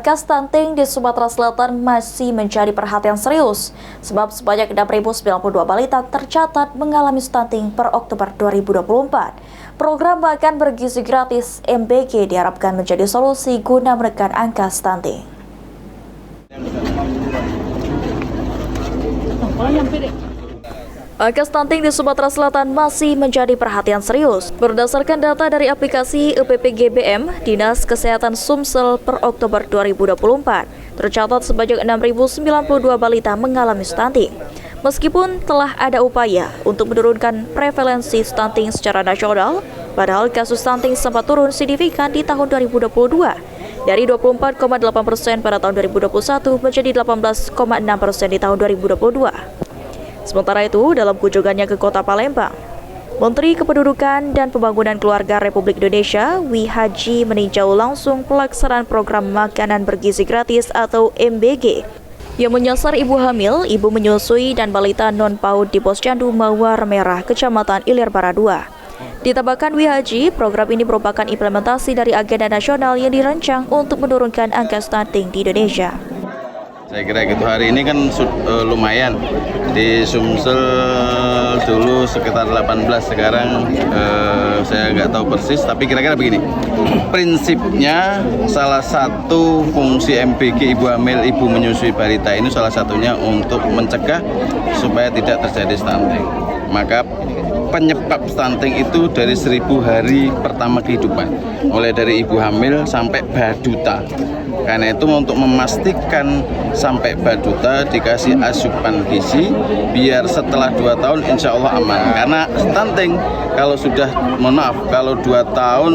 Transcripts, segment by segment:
Angka stunting di Sumatera Selatan masih menjadi perhatian serius, sebab sebanyak 6.092 balita tercatat mengalami stunting per Oktober 2024. Program Makan Bergizi Gratis (MBG) diharapkan menjadi solusi guna menekan angka stunting. Angka stunting di Sumatera Selatan masih menjadi perhatian serius. Berdasarkan data dari aplikasi EPPGBM, Dinas Kesehatan Sumsel per Oktober 2024, tercatat sebanyak 6.092 balita mengalami stunting. Meskipun telah ada upaya untuk menurunkan prevalensi stunting secara nasional, padahal kasus stunting sempat turun signifikan di tahun 2022 dari 24,8% pada tahun 2021 menjadi 18,6% di tahun 2022. Sementara itu, dalam kunjungannya ke Kota Palembang, Menteri Kependudukan dan Pembangunan Keluarga Republik Indonesia, Wi Haji, meninjau langsung pelaksanaan program Makanan Bergizi Gratis atau MBG yang menyasar ibu hamil, ibu menyusui, dan balita non-PAUD di Posyandu Mawar Merah, Kecamatan Ilir Bara II. Ditambahkan Wi Haji, program ini merupakan implementasi dari agenda nasional yang dirancang untuk menurunkan angka stunting di Indonesia. Saya kira gitu, hari ini kan lumayan. Di Sumsel dulu sekitar 18, sekarang saya nggak tahu persis, tapi kira-kira begini. Prinsipnya salah satu fungsi MBG ibu hamil, ibu menyusui balita ini salah satunya untuk mencegah supaya tidak terjadi stunting. Maka penyebab stunting itu dari 1000 hari pertama kehidupan, mulai dari ibu hamil sampai baduta. Karena itu untuk memastikan sampai baduta dikasih asupan gizi, biar setelah 2 tahun insya Allah aman. Karena stunting kalau sudah, mohon maaf, kalau 2 tahun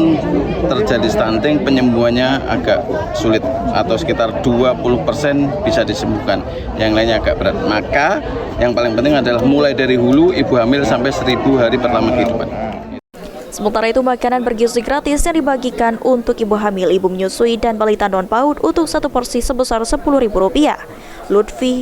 terjadi stunting, penyembuhannya agak sulit atau sekitar 20% bisa disembuhkan, yang lainnya agak berat. Maka yang paling penting adalah mulai dari hulu ibu hamil sampai 1000 hari pertama kehidupan. Sementara itu, makanan bergizi gratis yang dibagikan untuk ibu hamil, ibu menyusui, dan balita non-PAUD untuk satu porsi sebesar Rp10.000. Lutfi